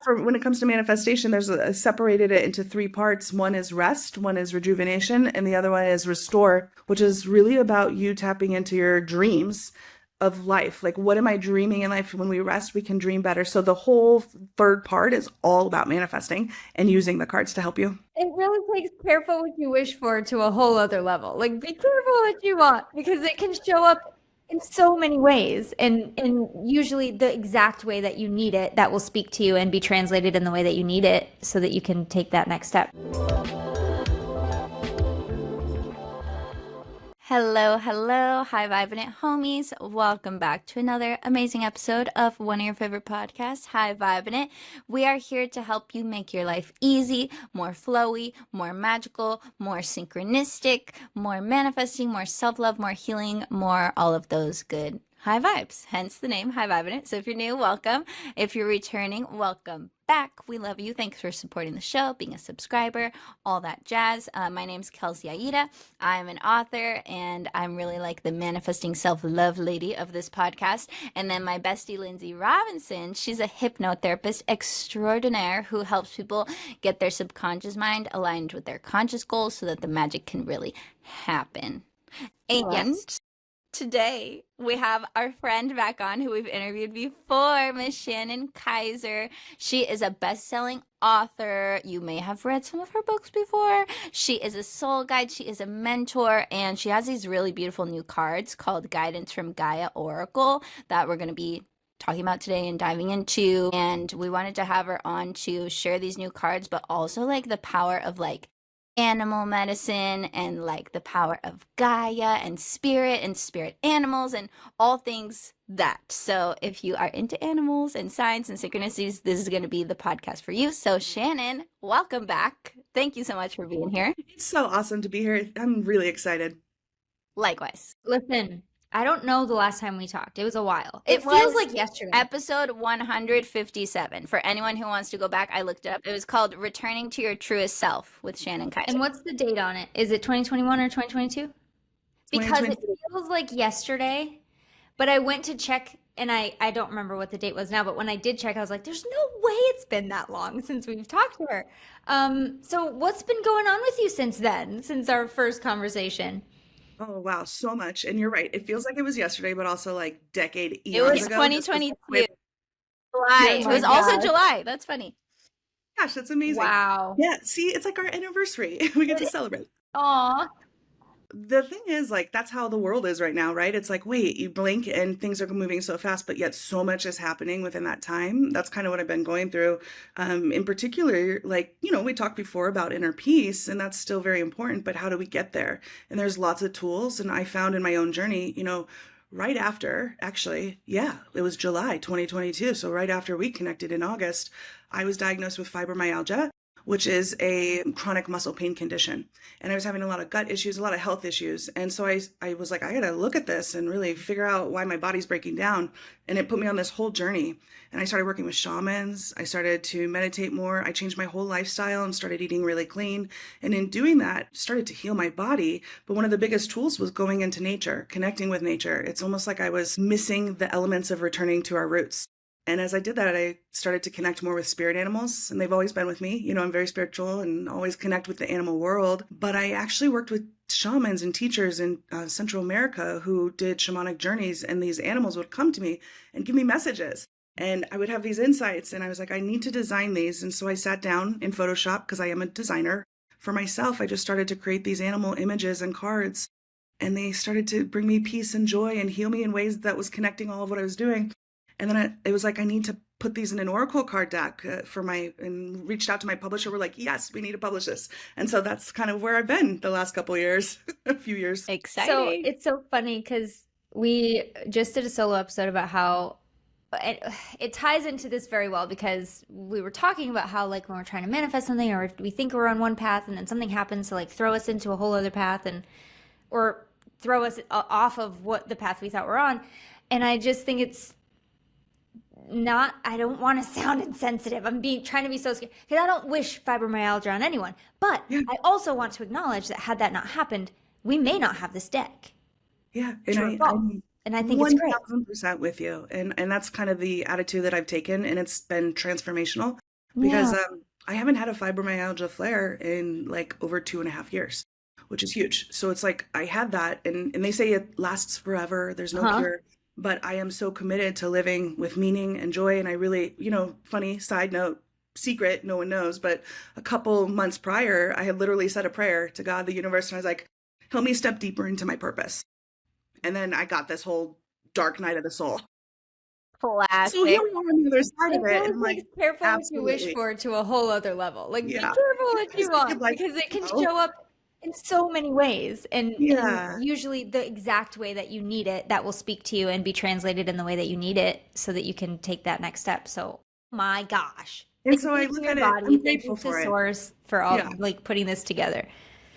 for when it comes to manifestation, there's separated it into three parts. One is rest, one is rejuvenation, and the other one is restore, which is really about you tapping into your dreams of life. Like, what am I dreaming in life? When we rest, we can dream better. So the whole third part is all about manifesting and using the cards to help you. It really takes careful what you wish for to a whole other level. Like, be careful what you want because it can show up in so many ways, and usually the exact way that you need it that will speak to you and be translated in the way that you need it so that you can take that next step. Hello, hello. Hi, Vibin homies. Welcome back to another amazing episode of one of your favorite podcasts. Hi, Vibin. We are here to help you make your life easy, more flowy, more magical, more synchronistic, more manifesting, more self-love, more healing, more all of those good high vibes. Hence the name Hi Vibin. So if you're new, welcome. If you're returning, welcome back. We love you. Thanks for supporting the show, being a subscriber, all that jazz. My name's Kelsey Aida. I'm an author, and I'm really like the manifesting self-love lady of this podcast. And then my bestie, Lynnsey Robinson, she's a hypnotherapist extraordinaire who helps people get their subconscious mind aligned with their conscious goals so that the magic can really happen. And Yes. today, we have our friend back on who we've interviewed before, Miss Shannon Kaiser. She is a best-selling author. You may have read some of her books before. She is a soul guide. She is a mentor, and she has these really beautiful new cards called Guidance from Gaia Oracle that we're going to be talking about today and diving into. And we wanted to have her on to share these new cards, but also like the power of like animal medicine and like the power of Gaia and spirit animals and all things that. So if you are into animals and science and synchronicities, this is going to be the podcast for you. So Shannon, welcome back. Thank you so much for being here. It's so awesome to be here. I'm really excited. Likewise. Listen, I don't know the last time we talked. It was a while. It feels like yesterday. Episode 157. For anyone who wants to go back, I looked it up. It was called Returning to Your Truest Self with Shannon Kaiser. And what's the date on it? Is it 2021 or 2022? Because it 2022. feels like yesterday, but I went to check and I don't remember what the date was now, but when I did check, I was like, there's no way it's been that long since we've talked to her. So what's been going on with you since then, since our first conversation? Oh, wow, so much. And you're right. It feels like it was yesterday, but also like decade It was eons ago. Just 'cause 2022. Yeah, July. It was also July. That's funny. gosh, that's amazing. Wow. Yeah, see, it's like our anniversary. We get to celebrate. Aw. The thing is, like, that's how the world is right now, right? It's like, wait, you blink and things are moving so fast, but yet so much is happening within that time. That's kind of what I've been going through. In particular, like, we talked before about inner peace, and that's still very important, but how do we get there? And there's lots of tools, and I found in my own journey, right after, actually, yeah, it was July 2022. So right after we connected in August, I was diagnosed with fibromyalgia, which is a chronic muscle pain condition. And I was having a lot of gut issues, a lot of health issues. And so I was like, I got to look at this and really figure out why my body's breaking down. And it put me on this whole journey. And I started working with shamans. I started to meditate more. I changed my whole lifestyle and started eating really clean. And in doing that, started to heal my body. But one of the biggest tools was going into nature, connecting with nature. It's almost like I was missing the elements of returning to our roots. And as I did that, I started to connect more with spirit animals, and they've always been with me. I'm very spiritual and always connect with the animal world. But I actually worked with shamans and teachers in Central America who did shamanic journeys, and these animals would come to me and give me messages. And I would have these insights, and I was like, I need to design these. And so I sat down in Photoshop, because I am a designer. For myself, I just started to create these animal images and cards, and they started to bring me peace and joy and heal me in ways that was connecting all of what I was doing. And then it was like, I need to put these in an oracle card deck and reached out to my publisher. We're like, yes, we need to publish this. And so that's kind of where I've been the last couple of years, a few years. Exciting. So it's so funny because we just did a solo episode about how it ties into this very well, because we were talking about how like when we're trying to manifest something or we think we're on one path and then something happens to like throw us into a whole other path or throw us off of what the path we thought we're on. And I just think it's not, I don't want to sound insensitive. I'm trying to be so scared because I don't wish fibromyalgia on anyone. But Yeah. I also want to acknowledge that had that not happened, we may not have this deck. Yeah. And I think it's great. 1000% with you. And that's kind of the attitude that I've taken, and it's been transformational. because Yeah. I haven't had a fibromyalgia flare in like over 2.5 years, which is huge. So it's like I had that, and they say it lasts forever. There's no Uh-huh. cure. But I am so committed to living with meaning and joy. And I really, funny side note, secret, no one knows, but a couple months prior, I had literally said a prayer to God, the universe, and I was like, help me step deeper into my purpose. And then I got this whole dark night of the soul. So here Classic. we are on the other side It of it. And really I'm like, takes careful what you wish absolutely. for to a whole other level. Like, be Yeah. careful what I was you thinking want like, because it can oh, show up in so many ways, and yeah. usually the exact way that you need it that will speak to you and be translated in the way that you need it so that you can take that next step. So, my gosh. And Thank so I you to look your at it, I'm body. Thank you grateful to for it. Source for all Yeah. like putting this together.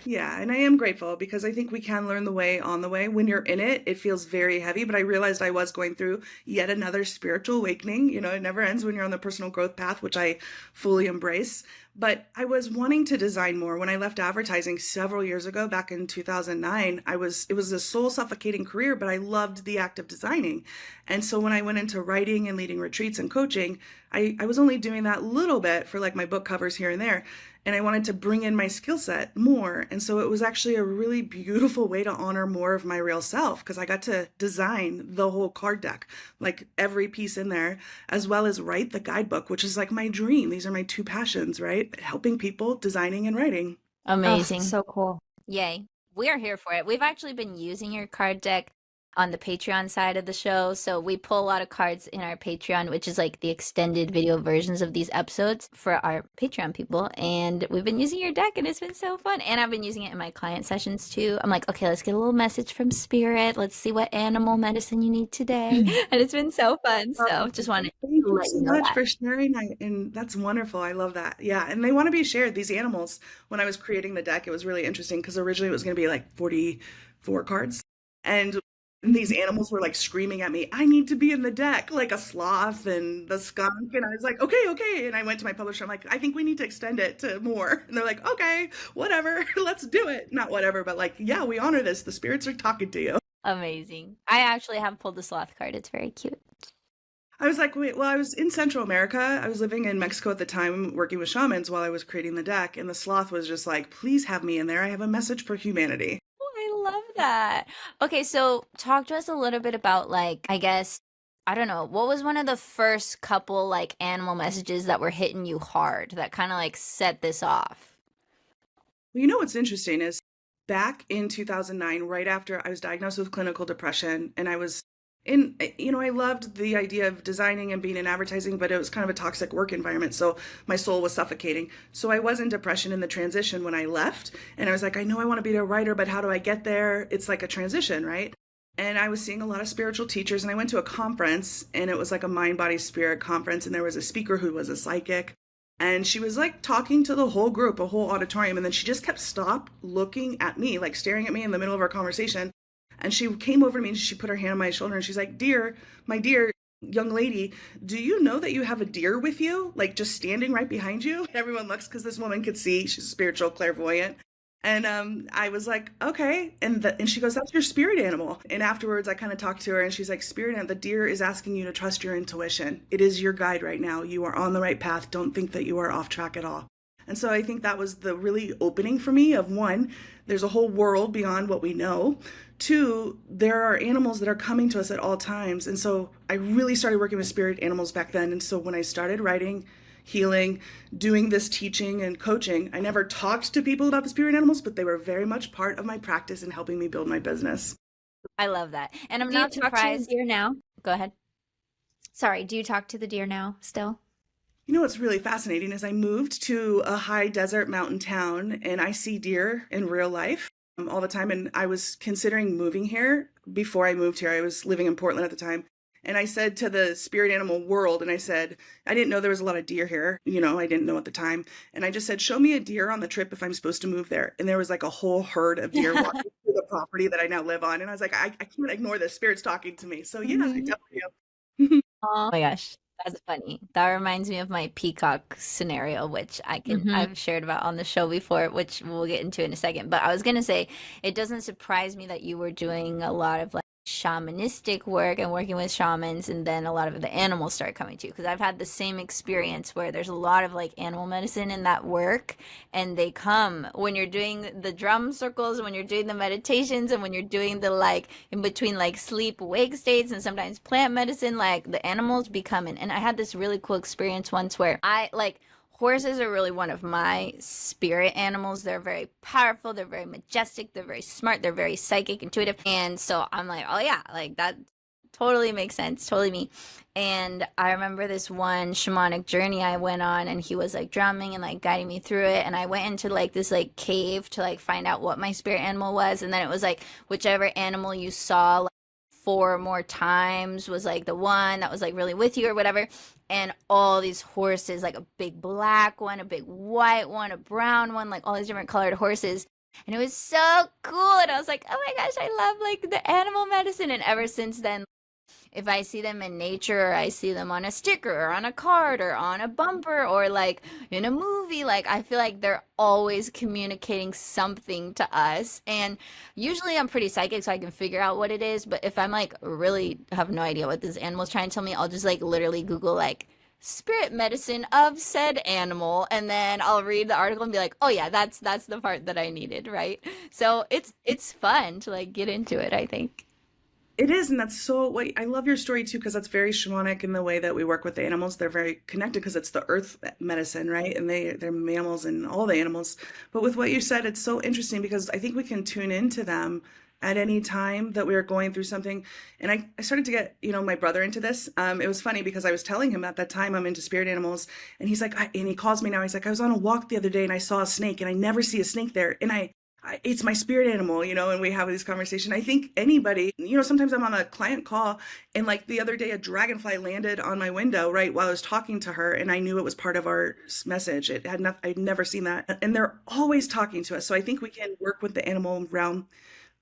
Yeah, and I am grateful because I think we can learn the way on the way. When you're in it, it feels very heavy, but I realized I was going through yet another spiritual awakening. It never ends when you're on the personal growth path, which I fully embrace. But I was wanting to design more. When I left advertising several years ago, back in 2009, it was a soul suffocating career, but I loved the act of designing. And so when I went into writing and leading retreats and coaching, I was only doing that little bit for like my book covers here and there, and I wanted to bring in my skill set more. And so it was actually a really beautiful way to honor more of my real self because I got to design the whole card deck, like every piece in there, as well as write the guidebook, which is like my dream. These are my two passions, right? Helping people, designing and writing. Oh, Amazing. so cool. Yay. We're here for it. We've actually been using your card deck on the Patreon side of the show. So we pull a lot of cards in our Patreon, which is like the extended video versions of these episodes for our Patreon people. And we've been using your deck and it's been so fun. And I've been using it in my client sessions too. I'm like, okay, let's get a little message from spirit. Let's see what animal medicine you need today. And it's been so fun. So just wanted Thank to you let so you know much that. for sharing. And that's wonderful. I love that. Yeah. And they want to be shared, these animals. When I was creating the deck, it was really interesting because originally it was going to be like 44 cards. And these animals were like screaming at me, I need to be in the deck, like a sloth and the skunk. And I was like, okay, okay. And I went to my publisher. I'm like, I think we need to extend it to more. And they're like, okay, whatever. Let's do it. Not whatever, but like, yeah, we honor this. The spirits are talking to you. Amazing. I actually have pulled the sloth card. It's very cute. I was like, wait, well, I was in Central America. I was living in Mexico at the time, working with shamans while I was creating the deck. And the sloth was just like, please have me in there. I have a message for humanity. Oh, I love that. Okay, so talk to us a little bit about like, I guess, I don't know, what was one of the first couple like animal messages that were hitting you hard that kind of like set this off? Well, what's interesting is back in 2009, right after I was diagnosed with clinical depression, and I was I loved the idea of designing and being in advertising, but it was kind of a toxic work environment. So my soul was suffocating. So I was in depression in the transition when I left. And I was like, I know I want to be a writer, but how do I get there? It's like a transition, right? And I was seeing a lot of spiritual teachers, and I went to a conference, and it was like a mind, body, spirit conference. And there was a speaker who was a psychic. And she was like talking to the whole group, a whole auditorium. And then she just kept stopped looking at me, like staring at me in the middle of our conversation. And she came over to me and she put her hand on my shoulder and she's like, dear, my dear young lady, do you know that you have a deer with you? Like just standing right behind you? Everyone looks because this woman could see. She's spiritual, clairvoyant. And I was like, okay. And she goes, that's your spirit animal. And afterwards, I kind of talked to her and she's like, spirit animal, the deer is asking you to trust your intuition. It is your guide right now. You are on the right path. Don't think that you are off track at all. And so I think that was the really opening for me of one, there's a whole world beyond what we know. Two, there are animals that are coming to us at all times. And so I really started working with spirit animals back then. And so when I started writing, healing, doing this teaching and coaching, I never talked to people about the spirit animals, but they were very much part of my practice in helping me build my business. I love that. And I'm Do you not talk to the surprised. deer now? Go ahead. Sorry, do you talk to the deer now still? What's really fascinating is I moved to a high desert mountain town and I see deer in real life all the time. And I was considering moving here before I moved here. I was living in Portland at the time. And I said to the spirit animal world, and I said, I didn't know there was a lot of deer here. I didn't know at the time. And I just said, show me a deer on the trip if I'm supposed to move there. And there was like a whole herd of deer walking through the property that I now live on. And I was like, I can't ignore this. Spirit's talking to me. So yeah, I Mhm. definitely am. Oh my gosh, that's funny. That reminds me of my peacock scenario, which Mhm. I've shared about on the show before, which we'll get into in a second. But I was gonna say, it doesn't surprise me that you were doing a lot of like shamanistic work and working with shamans, and then a lot of the animals start coming too, because I've had the same experience where there's a lot of like animal medicine in that work, and they come when you're doing the drum circles, when you're doing the meditations, and when you're doing the like in between like sleep wake states, and sometimes plant medicine, like the animals be coming. And I had this really cool experience once where I like horses are really one of my spirit animals. They're very powerful, they're very majestic, they're very smart, they're very psychic, intuitive. And so I'm like, oh yeah, like that totally makes sense, totally me. And I remember this one shamanic journey I went on, and he was like drumming and like guiding me through it. And I went into like this like cave to like find out what my spirit animal was. And then it was like whichever animal you saw like 4 more times was like the one that was like really with you or whatever. And all these horses, like a big black one, a big white one, a brown one, like all these different colored horses. And it was so cool. And I was like, oh my gosh, I love like the animal medicine. And ever since then, if I see them in nature, or I see them on a sticker or on a card or on a bumper or like in a movie, like I feel like they're always communicating something to us. And usually I'm pretty psychic, so I can figure out what it is. But if I'm like really have no idea what this animal's trying to tell me, I'll just like literally Google like spirit medicine of said animal, and then I'll read the article and be like, oh yeah, that's the part that I needed, right? So it's fun to like get into it, I think. It is, and that's so. Wait, I love your story too because that's very shamanic in the way that we work with the animals. They're very connected because it's the earth medicine, right? And they're mammals and all the animals. But with what you said, it's so interesting because I think we can tune into them at any time that we are going through something. And I started to get, my brother into this. It was funny because I was telling him at that time I'm into spirit animals, and he's like, and he calls me now. He's like, I was on a walk the other day and I saw a snake, and I never see a snake there, and it's my spirit animal, and we have this conversation. I think anybody, sometimes I'm on a client call, and like the other day, a dragonfly landed on my window right while I was talking to her, and I knew it was part of our message. I'd never seen that, and they're always talking to us. So I think we can work with the animal realm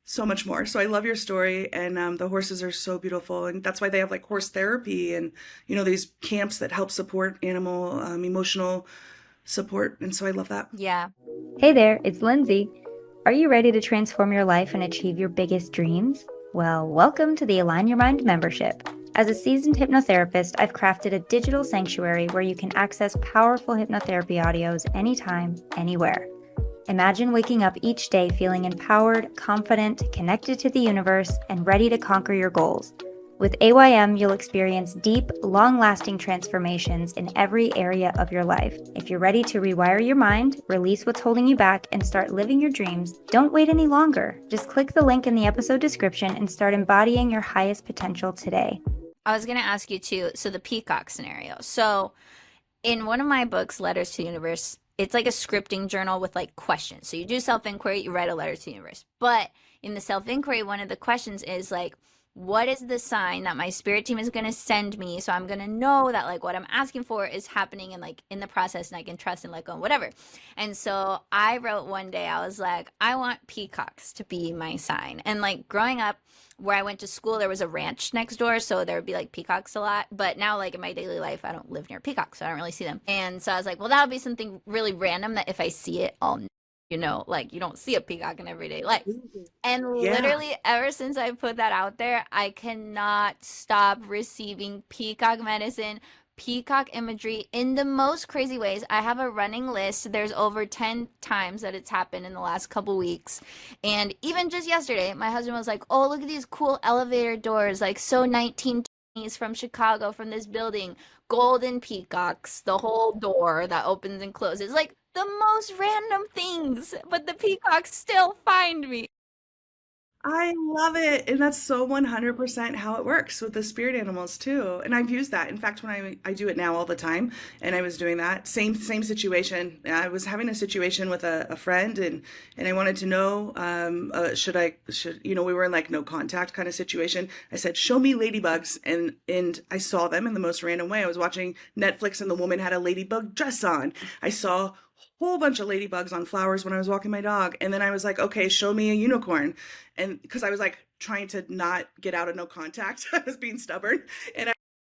so much more. So I love your story, and the horses are so beautiful, and that's why they have like horse therapy and these camps that help support animal emotional support, and so I love that. Yeah. Hey there, it's Lynnsey. Are you ready to transform your life and achieve your biggest dreams? Well, welcome to the Align Your Mind membership. As a seasoned hypnotherapist, I've crafted a digital sanctuary where you can access powerful hypnotherapy audios anytime, anywhere. Imagine waking up each day feeling empowered, confident, connected to the universe, and ready to conquer your goals. With AYM, you'll experience deep, long-lasting transformations in every area of your life. If you're ready to rewire your mind, release what's holding you back, and start living your dreams, don't wait any longer. Just click the link in the episode description and start embodying your highest potential today. I was going to ask you too, so the peacock scenario. So in one of my books, Letters to the Universe, it's like a scripting journal with like questions. So you do self-inquiry, you write a letter to the universe. But in the self-inquiry, one of the questions is like, what is the sign that my spirit team is going to send me, so I'm going to know that like what I'm asking for is happening and like in the process, and I can trust and let go and whatever. And so I wrote one day, I was like, I want peacocks to be my sign. And like growing up where I went to school, there was a ranch next door, so there would be like peacocks a lot. But now like in my daily life, I don't live near peacocks, so I don't really see them. And so I was like, well, that would be something really random that if I see it, I'll like you don't see a peacock in everyday life. And Yeah. literally ever since I put that out there, I cannot stop receiving peacock medicine, peacock imagery in the most crazy ways. I have a running list. There's over 10 times that it's happened in the last couple weeks. And even just yesterday, my husband was like, oh, look at these cool elevator doors, like so 1920s from Chicago, from this building, golden peacocks, the whole door that opens and closes. Like, the most random things, but the peacocks still find me. I love it. And that's so 100% how it works with the spirit animals too. And I've used that. In fact, when I do it now all the time, and I was doing that same situation. I was having a situation with a friend, and I wanted to know, we were in like no contact kind of situation. I said, show me ladybugs. And I saw them in the most random way. I was watching Netflix and the woman had a ladybug dress on. I saw whole bunch of ladybugs on flowers when I was walking my dog. And then I was like, okay, show me a unicorn. And because I was like trying to not get out of no contact, I was being stubborn.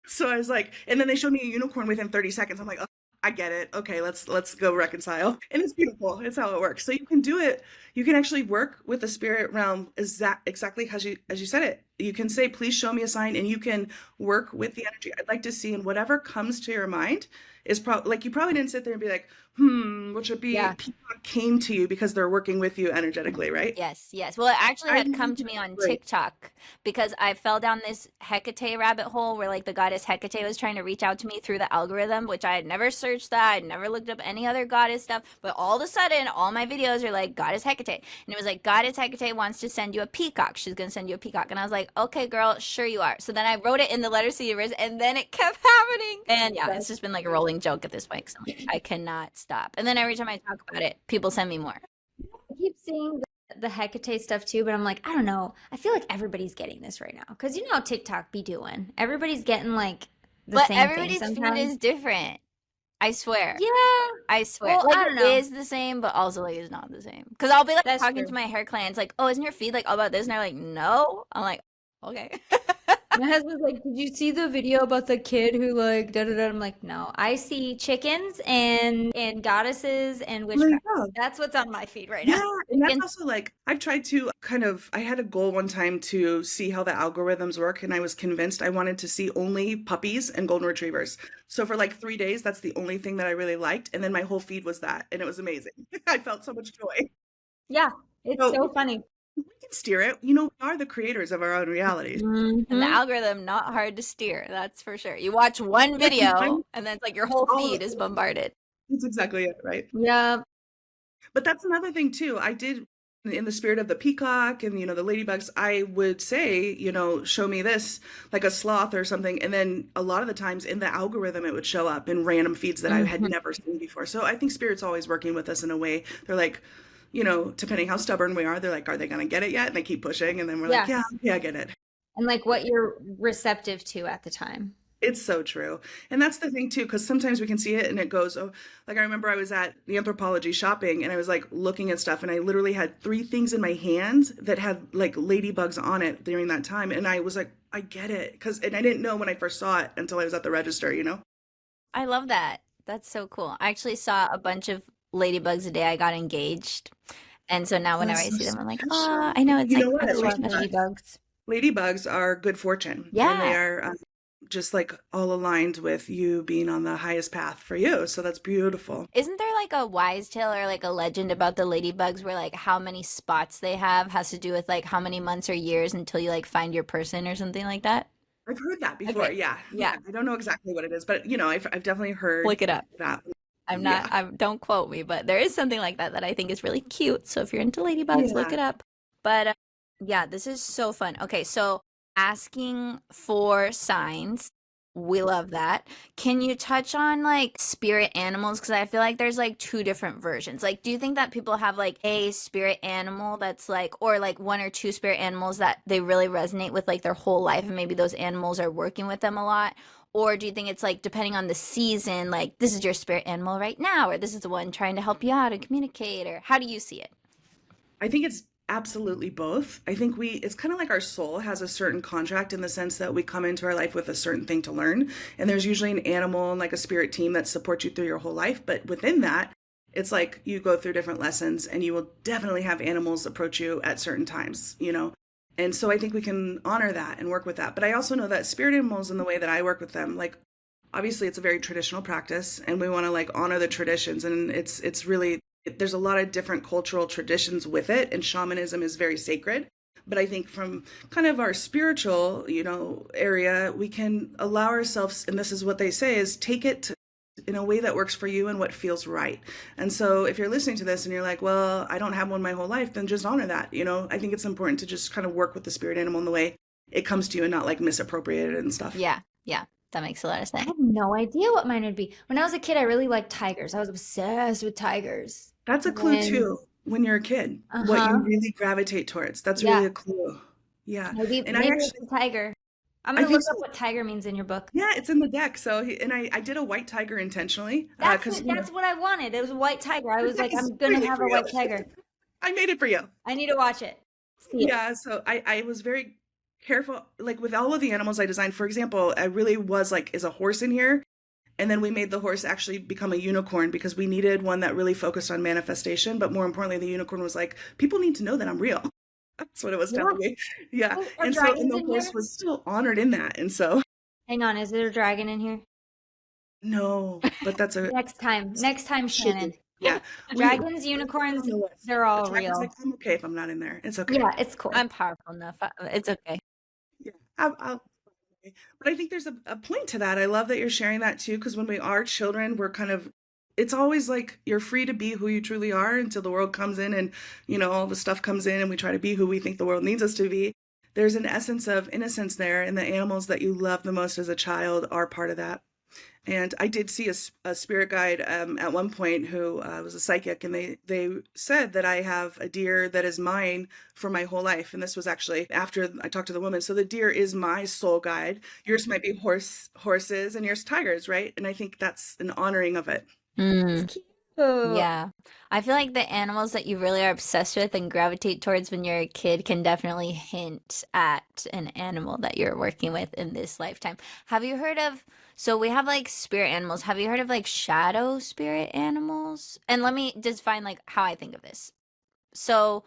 So I was like, and then they showed me a unicorn within 30 seconds. I'm like, oh, I get it. Okay, let's go reconcile. And it's beautiful. It's how it works. So you can do it. You can actually work with the spirit realm exactly as you said it. You can say, please show me a sign, and you can work with the energy. I'd like to see, and whatever comes to your mind is probably like, you probably didn't sit there and be like, which would be Yeah. people came to you because they're working with you energetically, right? Yes, yes. Well, it actually I had come think to me that's on great. TikTok because I fell down this Hecate rabbit hole where like the goddess Hecate was trying to reach out to me through the algorithm, which I had never searched that. I'd never looked up any other goddess stuff. But all of a sudden, all my videos are like goddess Hecate. And it was like, goddess Hecate wants to send you a peacock. She's going to send you a peacock. And I was like, okay, girl, sure you are. So then I wrote it in the letters to the universe, and then it kept happening. And yeah, it's just been like a rolling joke at this point. So I cannot stop. And then every time I talk about it, people send me more. I keep seeing the Hecate stuff too, but I'm like, I don't know. I feel like everybody's getting this right now. Because you know how TikTok be doing. Everybody's getting like the But same everybody's thing feed sometimes. is different. I swear. Yeah. I swear. Well, Like I don't it know. is the same, but also like it's not the same. Because I'll be like That's talking true. to my hair clients, like, oh, isn't your feed like all about this? And they're like, no. I'm like, okay. My husband's like, did you see the video about the kid who like da da da? I'm like, no. I see chickens and goddesses and Well, there you witchcraft. go. That's what's on my feed right Yeah, now. and that's And also like, I've tried to I had a goal one time to see how the algorithms work, and I was convinced I wanted to see only puppies and golden retrievers. So for like 3 days, that's the only thing that I really liked, and then my whole feed was that, and it was amazing. I felt so much joy. Yeah, it's So so funny. we can steer it. You know, we are the creators of our own reality. and the Mhm. algorithm, not hard to steer, that's for sure. You watch one video and then it's like your whole All feed is bombarded. That's exactly it, right? Yeah. But that's another thing too. I did, in the spirit of the peacock and, the ladybugs, I would say, show me this, like a sloth or something. And then a lot of the times in the algorithm, it would show up in random feeds that I had Mhm. never seen before. So I think spirit's always working with us in a way. They're like, depending how stubborn we are, they're like, are they going to get it yet? And they keep pushing. And then we're like, Yes. yeah, I get it. And like what you're receptive to at the time. It's so true. And that's the thing too, because sometimes we can see it and it goes, oh, like I remember I was at the Anthropology shopping and I was like looking at stuff and I literally had 3 things in my hands that had like ladybugs on it during that time. And I was like, I get it. And I didn't know when I first saw it until I was at the register. I love that. That's so cool. I actually saw a bunch of ladybugs the day I got engaged. And so now whenever I That's see so them, I'm like, special. oh, I know it's You like know what? I precious, love precious. ladybugs. Ladybugs are good fortune. And they Yeah. are just like all aligned with you being on the highest path for you. So that's beautiful. Isn't there like a wise tale or like a legend about the ladybugs where like how many spots they have has to do with like how many months or years until you like find your person or something like that? I've heard that before. Okay. Yeah. Yeah. I don't know exactly what it is, but I've definitely heard Look it up. that. I'm Yeah. not, don't quote me, but there is something like that that I think is really cute. So if you're into ladybugs, look Yeah. it up. But yeah, this is so fun. Okay, so asking for signs. We love that. Can you touch on like spirit animals? Because I feel like there's like 2 different versions. Like, do you think that people have like a spirit animal that's like, or like 1 or 2 spirit animals that they really resonate with like their whole life and maybe those animals are working with them a lot? Or do you think it's like depending on the season, like this is your spirit animal right now, or this is the one trying to help you out and communicate, or how do you see it? I think it's absolutely both. I think it's kind of like our soul has a certain contract in the sense that we come into our life with a certain thing to learn. And there's usually an animal and like a spirit team that supports you through your whole life. But within that, it's like you go through different lessons and you will definitely have animals approach you at certain times. And so I think we can honor that and work with that. But I also know that spirit animals, in the way that I work with them, like obviously it's a very traditional practice and we want to like honor the traditions. And it's really, there's a lot of different cultural traditions with it, and shamanism is very sacred. But I think from kind of our spiritual, area, we can allow ourselves, and this is what they say, is take it in a way that works for you and what feels right. And so if you're listening to this and you're like, well, I don't have one my whole life, then just honor that. I think it's important to just kind of work with the spirit animal in the way it comes to you and not like misappropriate it and stuff. Yeah, that makes a lot of I sense. have no idea what mine would be. When I was a kid, I really liked tigers. I was obsessed with tigers. That's a clue When, too, when you're a kid, what you really gravitate towards. That's really yeah, a clue. Yeah. maybe And I it's actually, a tiger. I'm I gonna think look up so. what tiger means in your book. Yeah, it's in the deck. So, I did a white tiger intentionally That's because, that's what I wanted. It was a white tiger. I the was deck like, is I'm gonna really have for a you. white tiger. I made it for you. I need to watch it. See it. Yeah, so I was very careful, like with all of the animals I designed. For example, I really was like, is a horse in here? And then we made the horse actually become a unicorn because we needed one that really focused on manifestation. But more importantly, the unicorn was like, people need to know that I'm real. That's what it was Yeah. telling me. Yeah. Oh, are And so, and dragons the in horse here? was still honored in that. And so, Hang on, is there a dragon in here? no, but that's a, Next time, should Shannon. be. Yeah. We Dragons, put it unicorns, on the list. they're all Dragons, like, real. I'm okay if I'm not in there. It's okay. Yeah, it's cool. I'm powerful enough. It's okay. Yeah. But I think there's a point to that. I love that you're sharing that too, because when we are children, we're kind of, it's always like you're free to be who you truly are until the world comes in and, all the stuff comes in and we try to be who we think the world needs us to be. There's an essence of innocence there, and the animals that you love the most as a child are part of that. And I did see a spirit guide at one point who was a psychic, and they said that I have a deer that is mine for my whole life. And this was actually after I talked to the woman. So the deer is my soul guide. Yours might be horses, and yours tigers, right? And I think that's an honoring of it. Mm, Cute. yeah. I feel like the animals that you really are obsessed with and gravitate towards when you're a kid can definitely hint at an animal that you're working with in this lifetime. Have you heard of, so we have like spirit animals. Have you heard of like shadow spirit animals? And let me define like how I think of this. So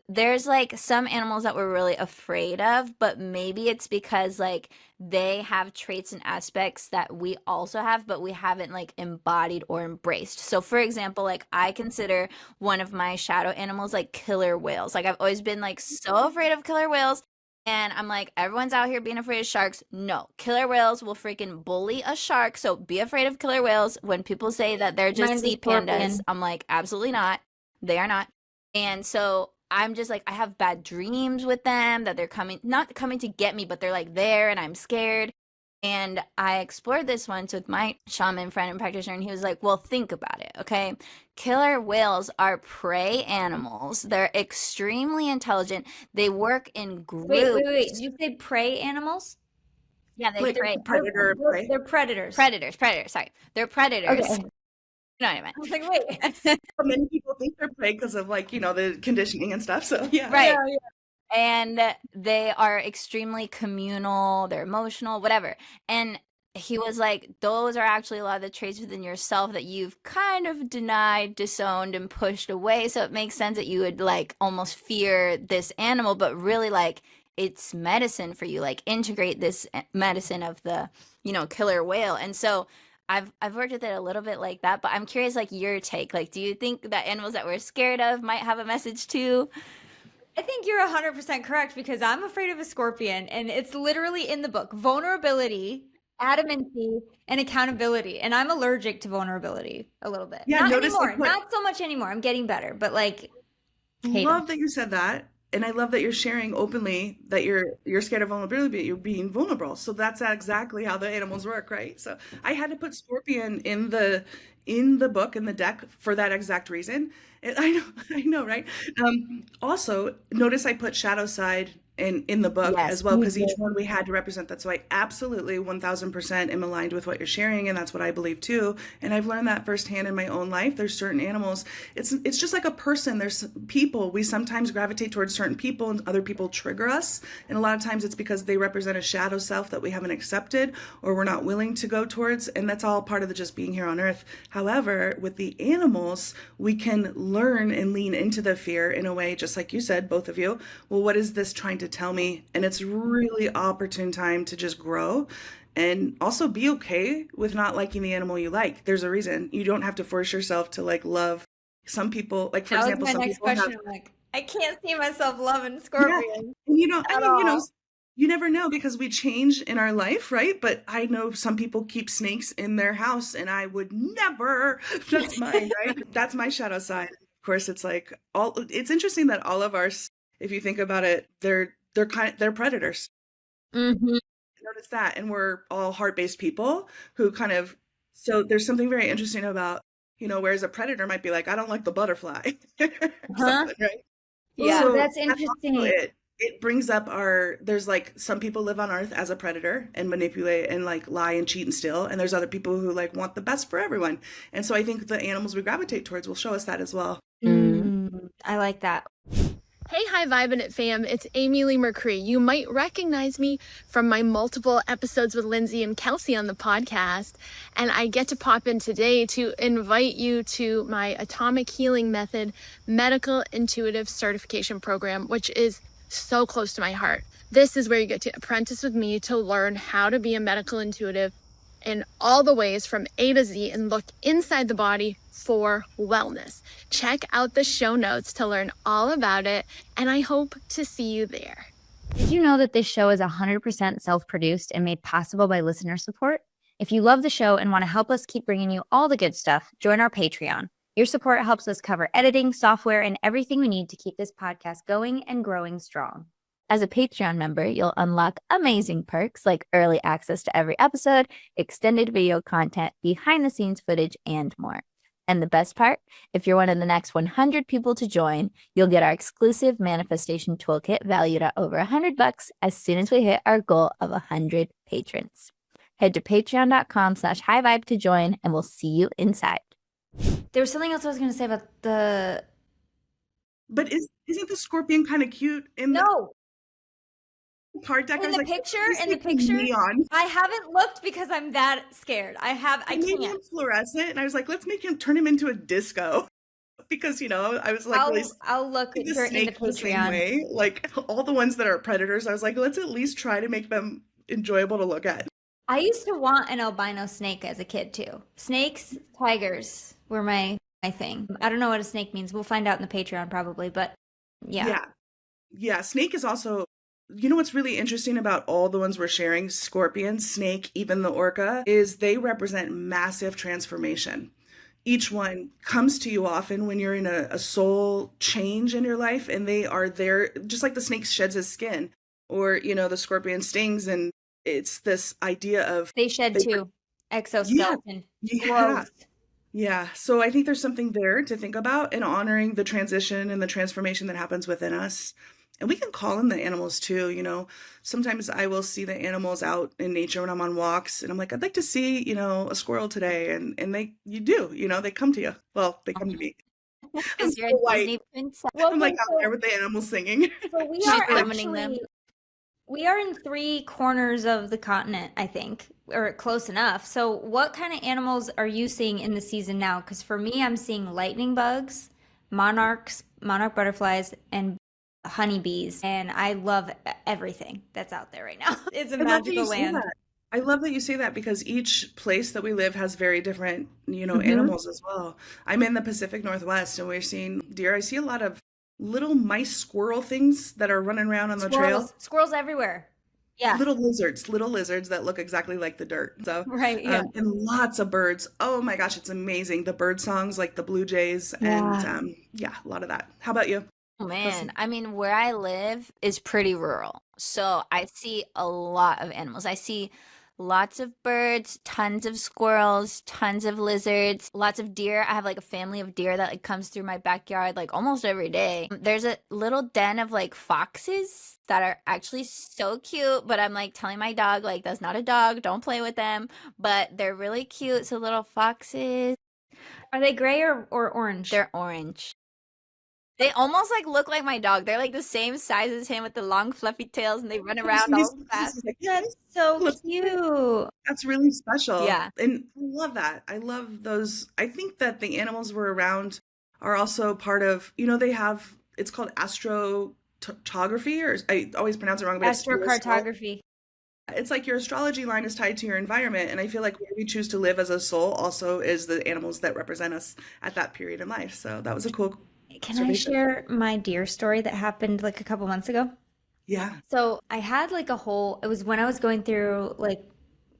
there's like some animals that we're really afraid of, but maybe it's because like they have traits and aspects that we also have, but we haven't like embodied or embraced. So for example, like I consider one of my shadow animals like killer whales. Like I've always been like so afraid of killer whales. And I'm like, everyone's out here being afraid of sharks. No, killer whales will freaking bully a shark. So be afraid of killer whales. When people say that they're just Mine's a sea pandas, scorpion. I'm like, absolutely not. They are not. And so I'm just like, I have bad dreams with them that they're coming, not coming to get me, but they're like there and I'm scared. And I explored this once with my shaman friend and practitioner, and he was like, well, think about it, okay? Killer whales are prey animals. They're extremely intelligent. They work in groups. Wait. Did you say prey animals? Yeah, they Like prey. predator, prey. They're predators. Predators, sorry. They're predators. Okay. You know what I meant. I was like, wait. Many people think they're prey because of like, the conditioning and stuff. So yeah. Right. Yeah. And they are extremely communal, they're emotional, whatever. And he was like, those are actually a lot of the traits within yourself that you've kind of denied, disowned, and pushed away. So it makes sense that you would like almost fear this animal, but really like it's medicine for you. Like integrate this medicine of the, killer whale. And so I've worked with it a little bit like that, but I'm curious like your take. Like, do you think that animals that we're scared of might have a message too? I think you're 100% correct because I'm afraid of a scorpion, and it's literally in the book. Vulnerability, adamancy, and accountability. And I'm allergic to vulnerability a little bit. Yeah, Not notice they anymore. put- Not so much anymore. I'm getting better, but like hate 'em. Love that you said that. And I love that you're sharing openly that you're scared of vulnerability, but you're being vulnerable. So that's exactly how the animals work, right? So I had to put scorpion in the book, in the deck, for that exact reason. And I know, right? Also, notice I put shadow side in the book Yes, as well, you because each did. one we had to represent that. So I absolutely 1000% am aligned with what you're sharing, and that's what I believe too. And I've learned that firsthand in my own life. There's certain animals. It's just like a person. There's people. We sometimes gravitate towards certain people, and other people trigger us. And a lot of times it's because they represent a shadow self that we haven't accepted or we're not willing to go towards. And that's all part of the just being here on Earth. However, with the animals, we can learn and lean into the fear in a way, just like you said, both of you. Well, what is this trying to tell me? And it's really opportune time to just grow and also be okay with not liking the animal you like. There's a reason. You don't have to force yourself to like love some people. Like for That was example, my some next people have, question. I'm like, I can't see myself loving yeah, scorpions and at all. you never know because we change in our life, right? But I know some people keep snakes in their house and I would never. That's mine, right? That's my shadow side. Of course, it's like it's interesting that all of ours, if you think about it, they're predators. Mm-hmm. Notice that. And we're all heart-based people who kind of, so there's something very interesting about, whereas a predator might be like, I don't like the butterfly. Huh? Something, right? Yeah, So that's that's also interesting. it brings up there's like some people live on Earth as a predator and manipulate and like lie and cheat and steal. And there's other people who like want the best for everyone. And so I think the animals we gravitate towards will show us that as well. I like that. Hey, hi, Vibin fam. It's Amy Lee McCree. You might recognize me from my multiple episodes with Lynnsey and Kelsey on the podcast. And I get to pop in today to invite you to my Atomic Healing Method Medical Intuitive Certification Program, which is so close to my heart. This is where you get to apprentice with me to learn how to be a medical intuitive in all the ways from A to Z and look inside the body for wellness. Check out the show notes to learn all about it, and I hope to see you there. Did you know that this show is 100% self-produced and made possible by listener support? If you love the show and want to help us keep bringing you all the good stuff, join our Patreon. Your support helps us cover editing, software, and everything we need to keep this podcast going and growing strong. As a Patreon member, you'll unlock amazing perks like early access to every episode, extended video content, behind-the-scenes footage, and more. And the best part, if you're one of the next 100 people to join, you'll get our exclusive manifestation toolkit valued at over $100 as soon as we hit our goal of 100 patrons. Head to patreon.com/highvibe to join, and we'll see you inside. There was something else I was going to say about the... But isn't the scorpion kind of cute in No! the card deck? In the picture, neon. I haven't looked because I'm that scared. I made him fluorescent, and I was like, let's turn him into a disco. Because, I was like, I'll look at the her in the snake the same Patreon. way. Like, all the ones that are predators, I was like, let's at least try to make them enjoyable to look at. I used to want an albino snake as a kid too. Snakes, tigers were my thing. I don't know what a snake means. We'll find out in the Patreon probably, but yeah. Yeah, snake is also... what's really interesting about all the ones we're sharing, scorpion, snake, even the orca, is they represent massive transformation. Each one comes to you often when you're in a soul change in your life, and they are there, just like the snake sheds his skin, or, the scorpion stings, and it's this idea of... They shed too. Exoskeleton. Yeah. Yeah. So I think there's something there to think about in honoring the transition and the transformation that happens within us. And we can call in the animals too, Sometimes I will see the animals out in nature when I'm on walks, and I'm like, I'd like to see, a squirrel today. And you do, they come to you. Well, they come to me. Because you're so a white. Disney princess. I'm like out there with the animals singing. So we She's are summoning them. actually, we are in 3 corners of the continent, I think, or close enough. So what kind of animals are you seeing in the season now? Because for me, I'm seeing lightning bugs, monarch butterflies, and honeybees, and I love everything that's out there right now. It's a magical land. I love that you say that, because each place that we live has very different, Mhm. animals as well. I'm in the Pacific Northwest, and we're seeing deer. I see a lot of little mice squirrel things that are running around on the trail. Squirrels everywhere. Yeah. Little lizards that look exactly like the dirt. So Right. Yeah. and lots of birds. Oh my gosh, it's amazing. The bird songs like the blue jays, and a lot of that. How about you? Oh man, I mean, where I live is pretty rural. So I see a lot of animals. I see lots of birds, tons of squirrels, tons of lizards, lots of deer. I have like a family of deer that like comes through my backyard like almost every day. There's a little den of like foxes that are actually so cute, but I'm like telling my dog like, that's not a dog, don't play with them. But they're really cute. So little foxes. Are they gray or orange? They're orange. They almost like look like my dog. They're like the same size as him with the long fluffy tails, and they run around all fast. That's so cute. That's really special. Yeah. And I love that. I love those. I think that the animals we're around are also part of, they have, it's called Cartography, or I always pronounce it wrong, but Astro Cartography. It's like your astrology line is tied to your environment. And I feel like where we choose to live as a soul also is the animals that represent us at that period in life. So that was a cool. Can I share my deer story that happened like a couple months ago? Yeah. So I had like it was when I was going through like,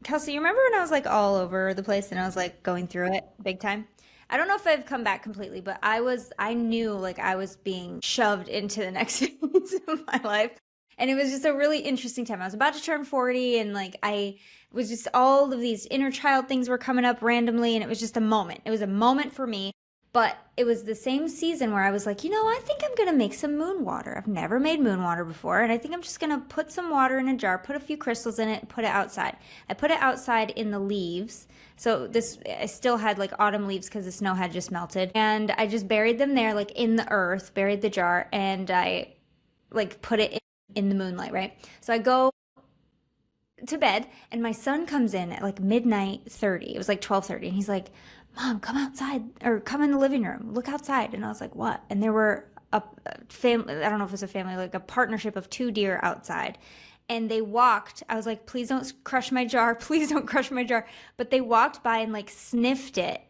Kelsey, you remember when I was like all over the place and I was like going through it big time? I don't know if I've come back completely, but I knew like I was being shoved into the next phase of my life. And it was just a really interesting time. I was about to turn 40, and like I was just, all of these inner child things were coming up randomly, and it was just a moment. It was a moment for me. But it was the same season where I was like, I think I'm going to make some moon water. I've never made moon water before. And I think I'm just going to put some water in a jar, put a few crystals in it, and put it outside. I put it outside in the leaves. So I still had like autumn leaves because the snow had just melted. And I just buried them there, like in the earth, buried the jar. And I like put it in the moonlight, right? So I go to bed and my son comes in at like midnight 30. It was like 12:30 and he's like, "Mom, come outside or come in the living room. Look outside." And I was like, "What?" And there were a family, I don't know if it was a family, like a partnership of 2 deer outside. And they walked. I was like, "Please don't crush my jar. Please don't crush my jar." But they walked by and like sniffed it.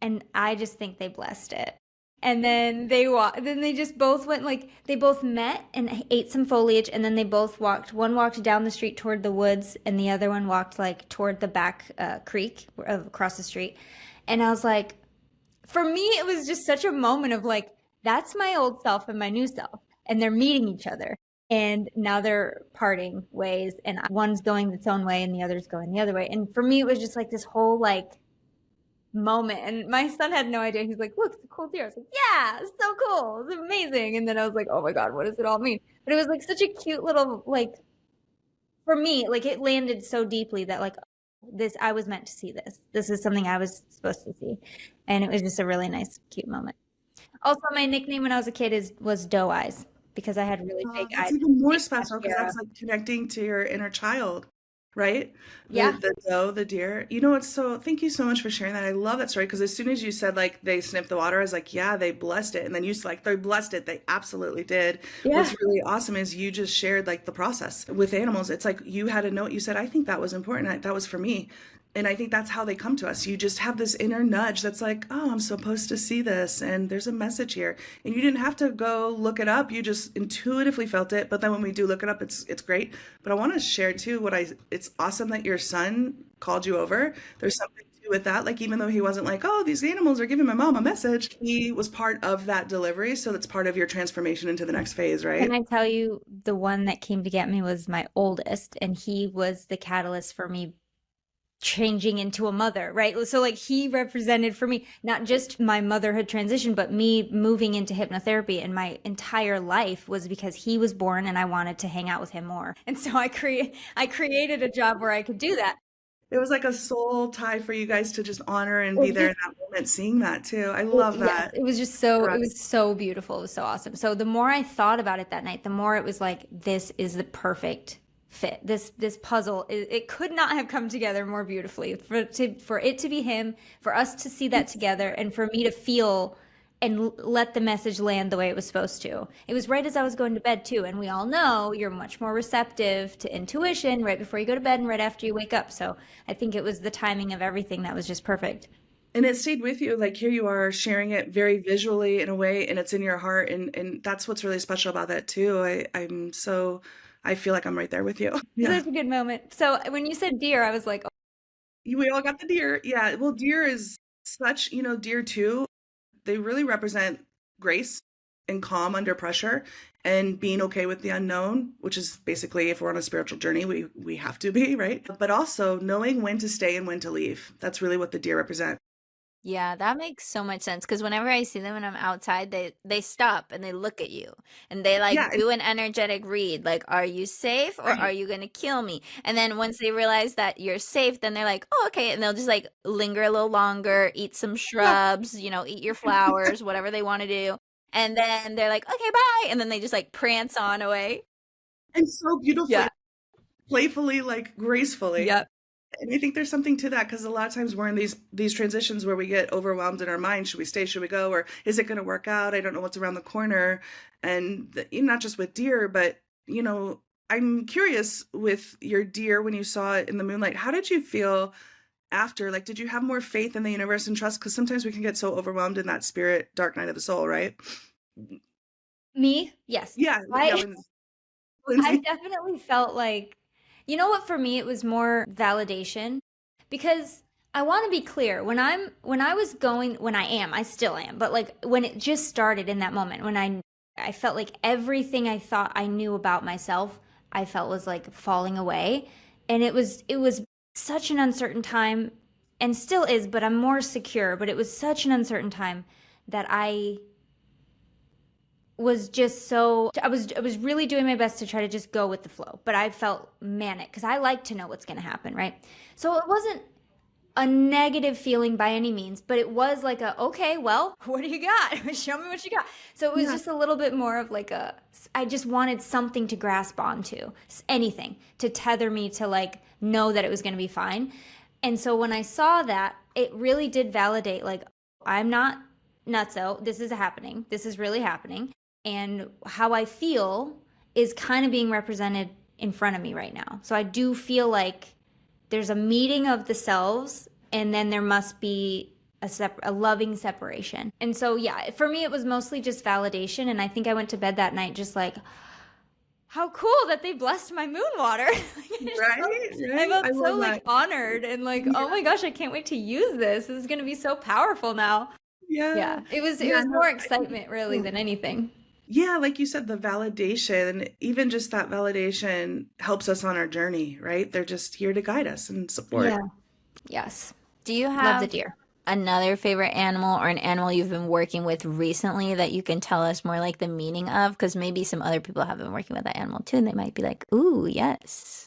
And I just think they blessed it. And then then they just both went, like, they both met and ate some foliage, and then they both one walked down the street toward the woods and the other one walked like toward the back creek across the street. And I was like, for me it was just such a moment of like, that's my old self and my new self, and they're meeting each other, and now they're parting ways, and one's going its own way and the other's going the other way. And for me it was just like this whole like moment. And my son had no idea. He's like, "Look, it's a cool deer." I was like, "Yeah, it's so cool. It's amazing." And then I was like, "Oh my God, what does it all mean?" But it was like such a cute little, like, for me, like it landed so deeply that like this, I was meant to see this. This is something I was supposed to see. And it was just a really nice, cute moment. Also, my nickname when I was a kid was Doe Eyes, because I had really big That's eyes. even more special because that's like connecting to your inner child, right? Yeah. The doe, the deer. You know, thank you so much for sharing that. I love that story because as soon as you said like they sniffed the water, I was like, yeah, they blessed it. And then you like, they blessed it. They absolutely did. Yeah. What's really awesome is you just shared like the process with animals. It's like you had a note, you said, I think that was important. That was for me. And I think that's how they come to us. You just have this inner nudge that's like, oh, I'm supposed to see this. And there's a message here. And you didn't have to go look it up. You just intuitively felt it. But then when we do look it up, it's great. But I want to share too it's awesome that your son called you over. There's something to do with that. Like, even though he wasn't like, oh, these animals are giving my mom a message, he was part of that delivery. So that's part of your transformation into the next phase, right? Can I tell you, the one that came to get me was my oldest, and he was the catalyst for me changing into a mother, right? So like he represented for me not just my motherhood transition, but me moving into hypnotherapy, and my entire life was because he was born and I wanted to hang out with him more. And so I created a job where I could do that. It was like a soul tie for you guys to just honor and be there in that moment, seeing that too. I love that. Yes, it was just so, it was so beautiful. It was so awesome. So the more I thought about it that night, the more it was like, this is the perfect fit. This puzzle, it could not have come together more beautifully for it to be him, for us to see that together, and for me to feel and let the message land the way it was supposed to. It was right as I was going to bed too, and we all know you're much more receptive to intuition right before you go to bed and right after you wake up. So I think it was the timing of everything that was just perfect. And it stayed with you. Like, here you are sharing it very visually in a way, and it's in your heart, and that's what's really special about that too. I feel like I'm right there with you. Yeah. Such a good moment. So when you said deer, I was like, oh. We all got the deer. Yeah. Well, deer is such, deer too, they really represent grace and calm under pressure and being okay with the unknown, which is basically, if we're on a spiritual journey, we have to be, right? But also knowing when to stay and when to leave. That's really what the deer represent. Yeah, that makes so much sense because whenever I see them when I'm outside, they stop and they look at you and they like Yeah. do an energetic read, like, are you safe or are you gonna kill me? And then once they realize that you're safe, then they're like, oh, okay, and they'll just like linger a little longer, eat some shrubs, eat your flowers, whatever they want to do, and then they're like, okay, bye, and then they just like prance on away. And so beautifully, Yeah. playfully, like gracefully. Yep. And I think there's something to that because a lot of times we're in these transitions where we get overwhelmed in our mind. Should we stay? Should we go? Or is it going to work out? I don't know what's around the corner. And not just with deer, but, I'm curious with your deer, when you saw it in the moonlight, how did you feel after? Like, did you have more faith in the universe and trust? Because sometimes we can get so overwhelmed in that spirit, dark night of the soul, right? Me? Yes. Yeah. I Lynnsey. definitely felt like, you know what, for me, it was more validation, because I want to be clear. I still am, but like when it just started in that moment, when I felt like everything I thought I knew about myself, I felt was like falling away. And it was such an uncertain time, and still is, but I'm more secure. But it was such an uncertain time that I was just I was really doing my best to try to just go with the flow, but I felt manic because I like to know what's going to happen, right? So it wasn't a negative feeling by any means, but it was like okay, well, what do you got? Show me what you got. So it was just a little bit more of like I just wanted something to grasp onto, anything to tether me to like know that it was going to be fine. And so when I saw that, it really did validate, like, I'm not nutso. This is happening. This is really happening. And how I feel is kind of being represented in front of me right now. So I do feel like there's a meeting of the selves, and then there must be a loving separation. And so, yeah, for me, it was mostly just validation. And I think I went to bed that night just like, how cool that they blessed my moon water. I felt so like honored and like, oh my gosh, I can't wait to use this. This is going to be so powerful now. Yeah. It was more excitement really than anything. Yeah, like you said, the validation, even just that validation helps us on our journey, right? They're just here to guide us and support. Yeah. Yes. Do you Love have the deer. another favorite animal or an animal you've been working with recently that you can tell us more like the meaning of? Because maybe some other people have been working with that animal too, and they might be like, ooh, yes.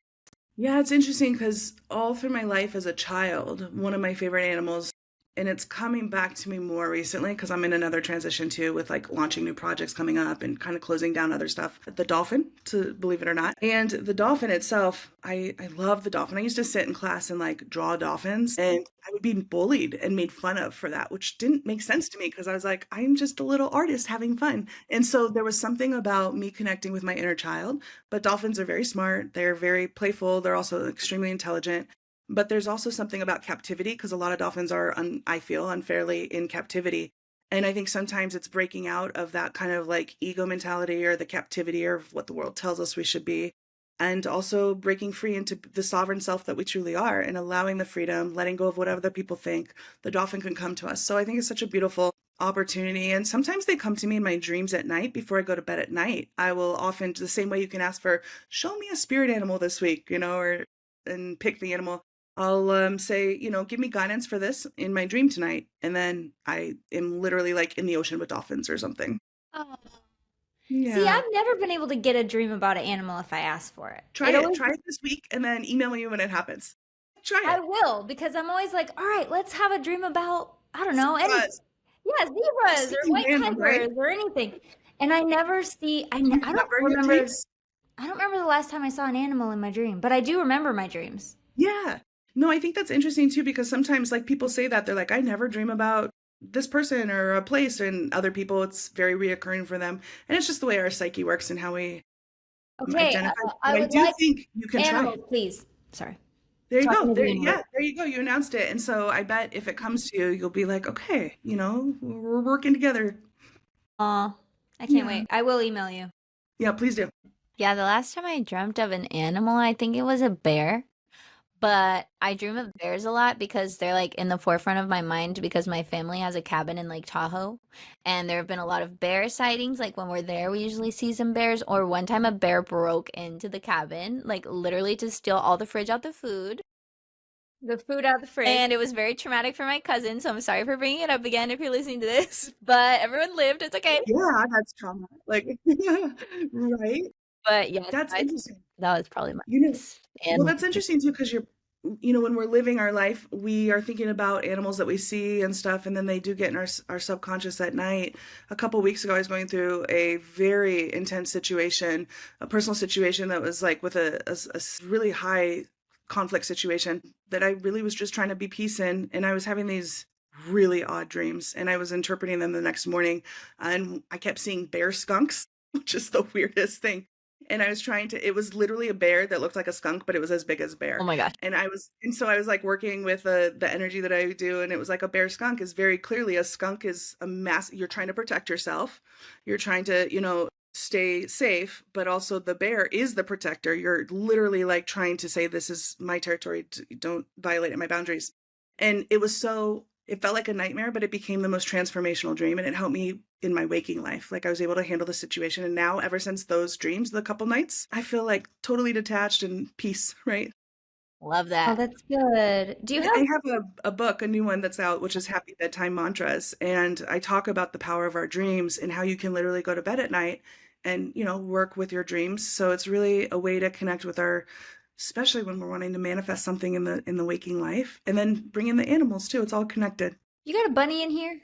Yeah, it's interesting because all through my life as a child, one of my favorite animals, and it's coming back to me more recently because I'm in another transition too with like launching new projects coming up and kind of closing down other stuff. The dolphin, to believe it or not. And the dolphin itself, I love the dolphin. I used to sit in class and like draw dolphins, and I would be bullied and made fun of for that, which didn't make sense to me because I was like, I'm just a little artist having fun. And so there was something about me connecting with my inner child. But dolphins are very smart. They're very playful. They're also extremely intelligent. But there's also something about captivity because a lot of dolphins are, I feel, unfairly in captivity. And I think sometimes it's breaking out of that kind of like ego mentality or the captivity or what the world tells us we should be. And also breaking free into the sovereign self that we truly are and allowing the freedom, letting go of what other people think. The dolphin can come to us. So I think it's such a beautiful opportunity. And sometimes they come to me in my dreams at night before I go to bed at night. I will often, the same way you can ask for, show me a spirit animal this week, and pick the animal. I'll say, give me guidance for this in my dream tonight. And then I am literally like in the ocean with dolphins or something. Oh. Yeah. See, I've never been able to get a dream about an animal if I ask for it. Try it this week and then email me when it happens. Try it. I will, because I'm always like, all right, let's have a dream about, I don't know, Zebras. Zebras or white tigers or anything. And I never see, I don't remember the last time I saw an animal in my dream, but I do remember my dreams. Yeah. No, I think that's interesting too, because sometimes like people say that they're like, I never dream about this person or a place, and other people, it's very reoccurring for them. And it's just the way our psyche works and how we identify. I do think you can try it. Please. Sorry. There you go. There you go. You announced it. And so I bet if it comes to you, you'll be like, okay, we're working together. I can't wait. I will email you. Yeah, please do. Yeah, the last time I dreamt of an animal, I think it was a bear. But I dream of bears a lot because they're like in the forefront of my mind because my family has a cabin in Lake Tahoe. And there have been a lot of bear sightings. Like when we're there, we usually see some bears. Or one time a bear broke into the cabin, like literally to steal all the fridge out the food. The food out the fridge. And it was very traumatic for my cousin. So I'm sorry for bringing it up again if you're listening to this. But everyone lived. It's okay. Yeah, that's trauma. Like, right? But yeah, that's interesting. That was probably my well, that's interesting too, because when we're living our life, we are thinking about animals that we see and stuff, and then they do get in our subconscious at night. A couple of weeks ago, I was going through a very intense situation, a personal situation that was like with a really high conflict situation that I really was just trying to be peace in, and I was having these really odd dreams, and I was interpreting them the next morning, and I kept seeing bear skunks, which is the weirdest thing. And I was it was literally a bear that looked like a skunk, but it was as big as a bear. Oh my gosh. And so I was like working with the energy that I do. And it was like a bear skunk is very clearly a skunk is you're trying to protect yourself. You're trying to, stay safe, but also the bear is the protector. You're literally like trying to say, this is my territory. Don't violate my boundaries. And it felt like a nightmare, but it became the most transformational dream, and it helped me in my waking life. Like I was able to handle the situation. And now, ever since those dreams, the couple nights, I feel like totally detached and peace, right? Love that. Oh, that's good. I have a book, a new one that's out, which is Happy Bedtime Mantras. And I talk about the power of our dreams and how you can literally go to bed at night and, work with your dreams. So it's really a way to connect with our especially when we're wanting to manifest something in the waking life, and then bring in the animals too. It's all connected. You got a bunny in here?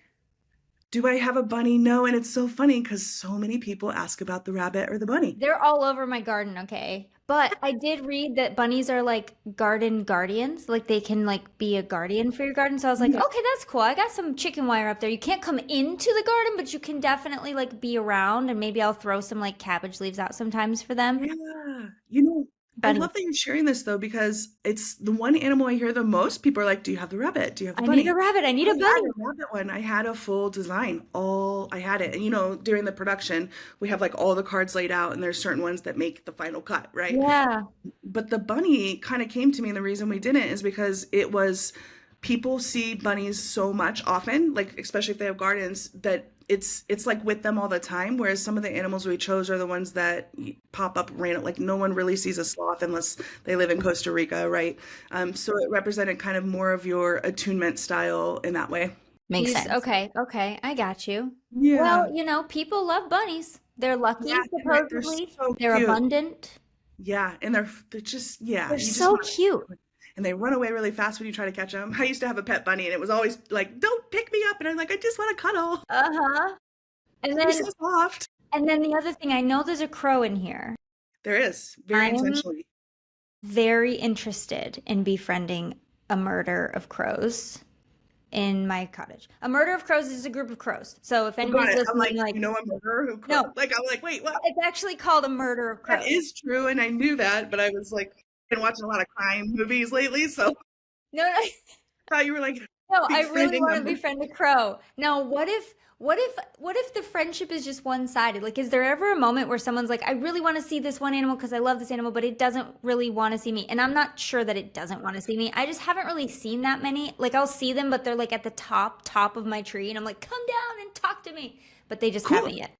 Do I have a bunny? No, and it's so funny because so many people ask about the rabbit or the bunny. They're all over my garden, okay? But I did read that bunnies are like garden guardians. Like they can like be a guardian for your garden. So I was like, Yeah. okay, that's cool. I got some chicken wire up there. You can't come into the garden, but you can definitely like be around, and maybe I'll throw some like cabbage leaves out sometimes for them. Yeah. You know, I Bunny. love that you're sharing this though, because it's the one animal I hear the most. People are like, do you have the rabbit? Do you have the I bunny? need a rabbit. I need a I had bunny. a rabbit one. I had a full design. I had it. And you know, during the production, we have like all the cards laid out, and there's certain ones that make the final cut, right? Yeah. But the bunny kind of came to me, and the reason we didn't is because it was people see bunnies so much often, like especially if they have gardens, that it's like with them all the time. Whereas some of the animals we chose are the ones that pop up random, like no one really sees a sloth unless they live in Costa Rica, right? So it represented kind of more of your attunement style in that way. Makes sense. Okay, I got you. Yeah. Well, you know, people love bunnies. They're lucky, Yeah, they're supposedly. so They're cute. abundant. Yeah, and they're just They're you just so want cute. and they run away really fast when you try to catch them. I used to have a pet bunny, and it was always like, "Don't pick me up," and I'm like, "I just want to cuddle." Uh-huh. And They're then so soft. the other thing, I know there's a crow in here. There is very I'm intentionally. very interested in befriending a murder of crows in my cottage. A murder of crows is a group of crows. So if Oh, got anybody's it. I'm listening, like, like, you know, a murderer who no, like I'm like, wait, what? it's actually called a murder of crows. That is true, and I knew that, but I was like, been watching a lot of crime movies lately, so No, I thought you were like no, I really befriending want to them. befriend a crow. Now, what if the friendship is just one-sided? Like, is there ever a moment where someone's like, I really want to see this one animal because I love this animal, but it doesn't really want to see me? And I'm not sure that it doesn't want to see me. I just haven't really seen that many. Like, I'll see them, but they're like at the top of my tree, and I'm like, come down and talk to me. But they just Cool. haven't yet.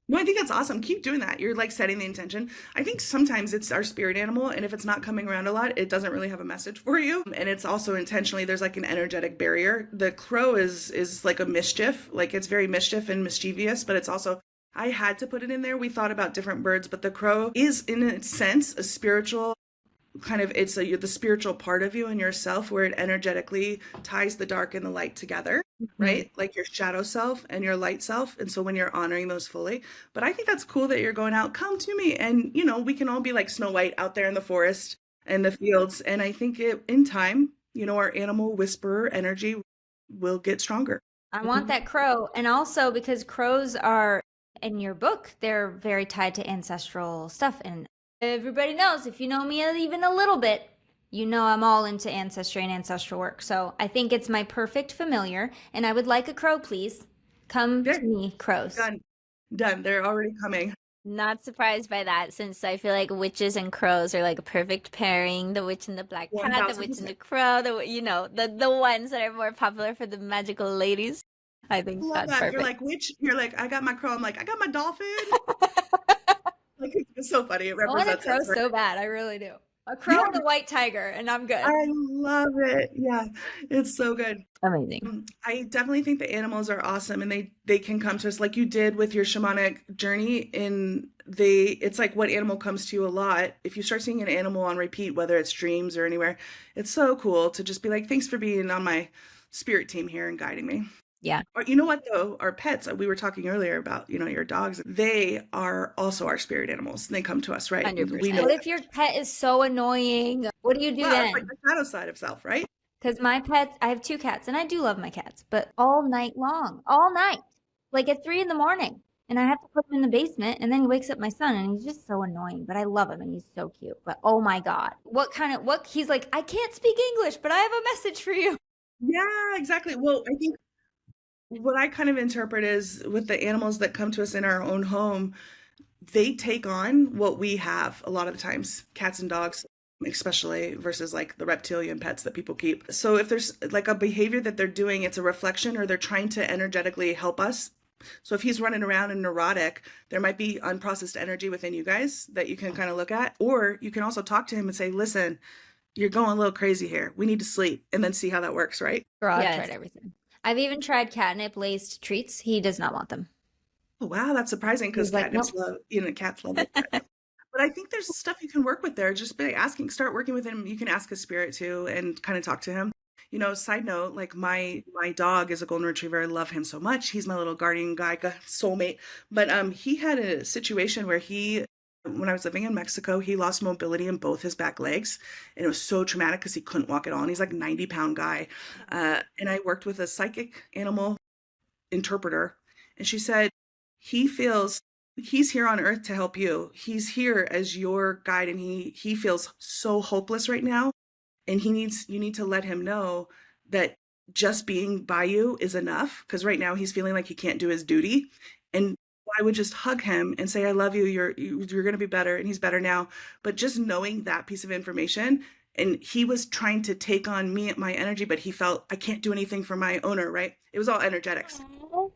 No, I think that's awesome. Keep doing that. You're like setting the intention. I think sometimes it's our spirit animal, and if it's not coming around a lot, it doesn't really have a message for you. And it's also intentionally, there's like an energetic barrier. The crow is like a mischief, like it's very mischief and mischievous, but it's also, I had to put it in there. We thought about different birds, but the crow is in a sense a spiritual kind of, it's the spiritual part of you and yourself, where it energetically ties the dark and the light together, right? Like your shadow self and your light self. And so when you're honoring those fully, but I think that's cool that you're going out, come to me. And you know, we can all be like Snow White out there in the forest and the fields. And I think in time, you know, our animal whisperer energy will get stronger. I want that crow. And also because crows are, in your book, they're very tied to ancestral stuff. And everybody knows, if you know me even a little bit, you know I'm all into ancestry and ancestral work. So I think it's my perfect familiar. And I would like a crow, please. Come There. to me, crows. Done. They're already coming. Not surprised by that, since I feel like witches and crows are like a perfect pairing. The witch and the black cat, the witch and the 1000%. crow, the ones that are more popular for the magical ladies. I think Love that's that. perfect. You're like, which? You're like, I got my crow. I'm like, I got my dolphin. Like, it's so funny. It I want a represents crow us, right? so bad. I really do. A crow and a white tiger, and I'm good. I love it. Yeah, it's so good. Amazing. I definitely think the animals are awesome, and they can come to us like you did with your shamanic journey. It's like what animal comes to you a lot. If you start seeing an animal on repeat, whether it's dreams or anywhere, it's so cool to just be like, thanks for being on my spirit team here and guiding me. Yeah. Or you know what though, our pets, we were talking earlier about, you know, your dogs, they are also our spirit animals. They come to us, right? 100%. We know What that. if your pet is so annoying? What do you do Well, then? it's like the shadow side of self, right? Because my pets, I have 2 cats, and I do love my cats, but all night long, all night, like at 3 a.m, and I have to put him in the basement, and then he wakes up my son, and he's just so annoying, but I love him, and he's so cute. But oh my God, he's like, I can't speak English, but I have a message for you. Yeah, exactly. Well, I think what I kind of interpret is with the animals that come to us in our own home, they take on what we have a lot of the times, cats and dogs, especially versus like the reptilian pets that people keep. So if there's like a behavior that they're doing, it's a reflection or they're trying to energetically help us. So if he's running around and neurotic, there might be unprocessed energy within you guys that you can kind of look at, or you can also talk to him and say, listen, you're going a little crazy here. We need to sleep, and then see how that works, right? Girl, I've Yes. tried everything. I've even tried catnip laced treats. He does not want them. Oh, wow, that's surprising because He's like, catnip's love, you know, cats love it. But But I think there's stuff you can work with there. Just by asking, start working with him. You can ask his spirit too and kind of talk to him. Side note, like my dog is a golden retriever. I love him so much. He's my little guardian guy, soulmate. But he had a situation where when I was living in Mexico, he lost mobility in both his back legs, and it was so traumatic because he couldn't walk at all. And he's like a 90-pound guy. And I worked with a psychic animal interpreter, and she said he feels he's here on earth to help you. He's here as your guide, and he feels so hopeless right now, and you need to let him know that just being by you is enough, because right now he's feeling like he can't do his duty. And I would just hug him and say, I love you, you're going to be better. And he's better now. But just knowing that piece of information, and he was trying to take on my energy, but he felt I can't do anything for my owner, right? It was all energetics. Aw.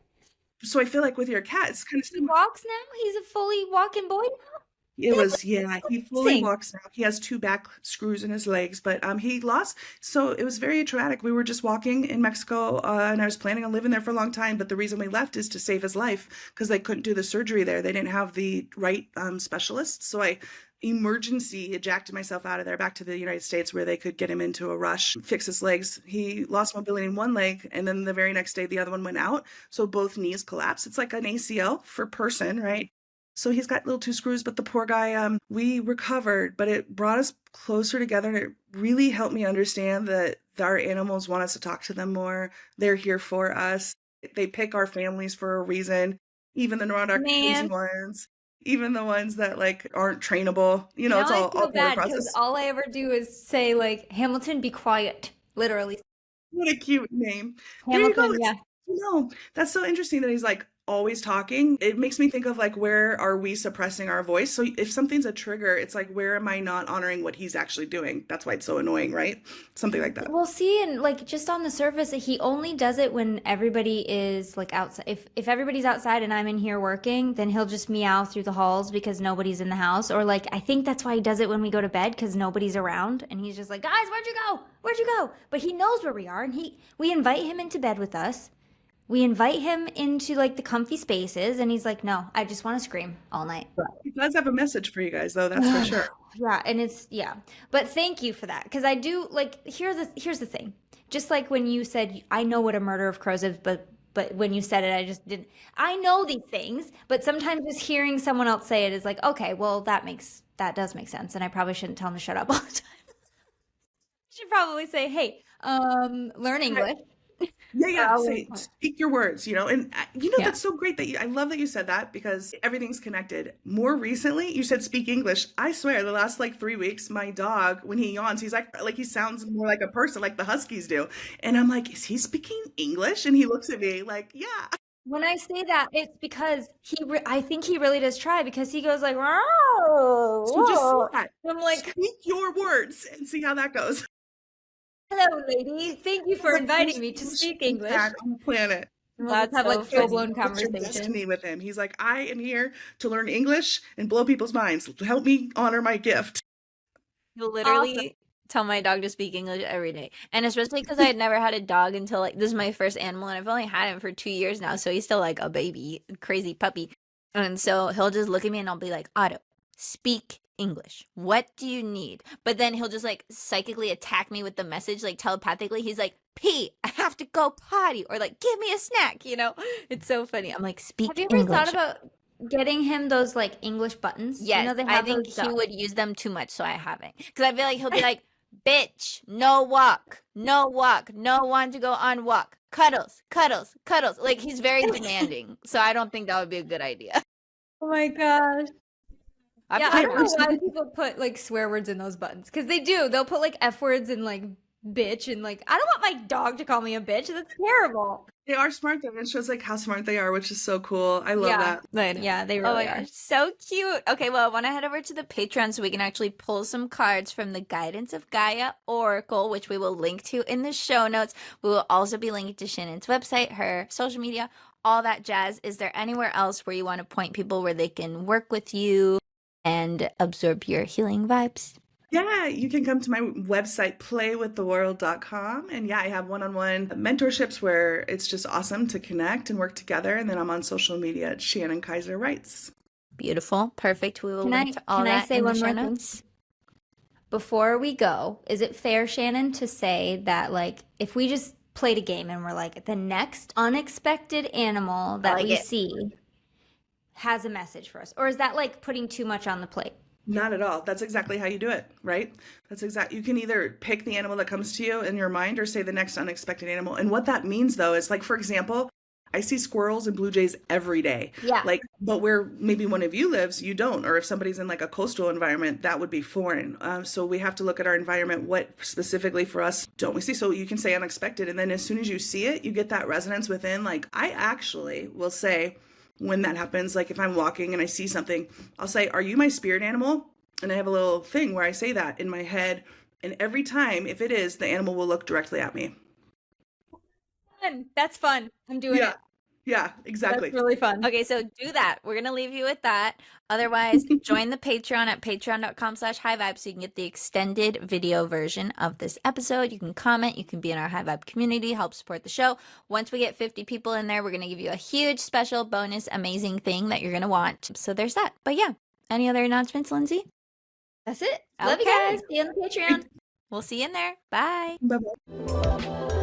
So I feel like with your cat, it's kind of He similar. walks now? He's a fully walking boy now? It was, yeah, he fully Amazing. walks now. He has 2 back screws in his legs, but he lost. So it was very traumatic. We were just walking in Mexico, and I was planning on living there for a long time. But the reason we left is to save his life, because they couldn't do the surgery there. They didn't have the right specialists. So I emergency ejected myself out of there back to the United States, where they could get him into a rush, fix his legs. He lost mobility in one leg, and then the very next day, the other one went out. So both knees collapsed. It's like an ACL for person, right? So he's got little 2 screws, but the poor guy, we recovered, but it brought us closer together, and it really helped me understand that our animals want us to talk to them more. They're here for us. They pick our families for a reason, even the neurotic crazy Man. ones, even the ones that like aren't trainable. Now It's I all feel part of the bad process. because all I ever do is say, like, Hamilton, be quiet. Literally. What a cute name. There you go. Hamilton, yeah. That's so interesting that he's like always talking. It makes me think of like, where are we suppressing our voice? So if something's a trigger, it's like, where am I not honoring what he's actually doing? That's why it's so annoying, right? Something like that. Well, see, and like just on the surface, he only does it when everybody is like outside. If everybody's outside and I'm in here working, then he'll just meow through the halls because nobody's in the house. Or like I think that's why he does it when we go to bed, because nobody's around, and he's just like, guys, where'd you go? Where'd you go? But he knows where we are, and we invite him into bed with us. We invite him into like the comfy spaces, and he's like, no, I just want to scream all night. He does have a message for you guys, though, that's for sure. Yeah, and but thank you for that, because I do like here's the thing. Just like when you said I know what a murder of crows is, but when you said it, I just didn't. I know these things, but sometimes just hearing someone else say it is like, okay, well that does make sense, and I probably shouldn't tell him to shut up all the time. I should probably say, hey, learn English. Yeah. Speak your words, and Yeah. that's so great I love that you said that, because everything's connected. More recently, you said speak English. I swear, the last like 3 weeks, my dog, when he yawns, he's like he sounds more like a person, like the huskies do. And I'm like, is he speaking English? And he looks at me like, yeah. When I say that, it's because I think he really does try, because he goes like, whoa, So just whoa. say that. I'm like, Speak your words and see how that goes. hello, lady. Thank you for inviting me to speak English. On the planet. And we'll just That's have so like full-blown What's your conversation. destiny with him? He's like, I am here to learn English and blow people's minds. Help me honor my gift. You'll literally tell my dog to speak English every day. And especially because I had never had a dog until like this is my first animal, and I've only had him for 2 years now. So he's still like a baby, crazy puppy. And so he'll just look at me and I'll be like, Otto, speak English. What do you need? But then he'll just like psychically attack me with the message, like telepathically. He's like, P, I have to go potty, or like, give me a snack, It's so funny. I'm like, speak Have you ever English. thought about getting him those like English buttons? Yes, They I have think those he dots. would use them too much, so I haven't. Because I feel like he'll be like, bitch, no walk, no want to go on walk, cuddles. Like he's very demanding, so I don't think that would be a good idea. Oh my gosh. I Yeah, put I it don't on. know why people put like swear words in those buttons, because they do. They'll put like F words and like bitch, and like I don't want my dog to call me a bitch. That's terrible. They are smart though. It shows like how smart they are, which is so cool. I love Yeah. that. Yeah, they Oh really my are. gosh, so cute. Okay, well, I want to head over to the Patreon so we can actually pull some cards from the Guidance of Gaia Oracle, which we will link to in the show notes. We will also be linking to Shannon's website, her social media, all that jazz. Is there anywhere else where you want to point people where they can work with you and absorb your healing vibes? Yeah, you can come to my website, playwiththeworld.com. And yeah, I have one-on-one mentorships where it's just awesome to connect and work together. And then I'm on social media at Shannon Kaiser Writes. Beautiful. Perfect. We will link to all can I that say in the one show more thing? notes. Before we go, is it fair, Shannon, to say that like if we just played a game and we're like the next unexpected animal that like we it. see has a message for us? Or is that like putting too much on the plate? Not at all. That's exactly how you do it, right? You can either pick the animal that comes to you in your mind or say the next unexpected animal. And what that means though is like, for example, I see squirrels and blue jays every day. Yeah. Like, but where maybe one of you lives, you don't. Or if somebody's in like a coastal environment, that would be foreign. So we have to look at our environment. What specifically for us don't we see? So you can say unexpected. And then as soon as you see it, you get that resonance within. Like, I actually will say, when that happens, like if I'm walking and I see something, I'll say, "Are you my spirit animal?" And I have a little thing where I say that in my head. And every time, if it is, the animal will look directly at me. Fun. That's fun. I'm doing Yeah. it. Yeah, exactly. That's really fun. Okay, so do that. We're going to leave you with that. Otherwise, join the Patreon at patreon.com/highvibe so you can get the extended video version of this episode. You can comment. You can be in our High Vibe community, help support the show. Once we get 50 people in there, we're going to give you a huge special bonus amazing thing that you're going to want. So there's that. But yeah, any other announcements, Lynnsey? That's it. Love you Okay. guys. See you on the Patreon. We'll see you in there. Bye. Bye-bye.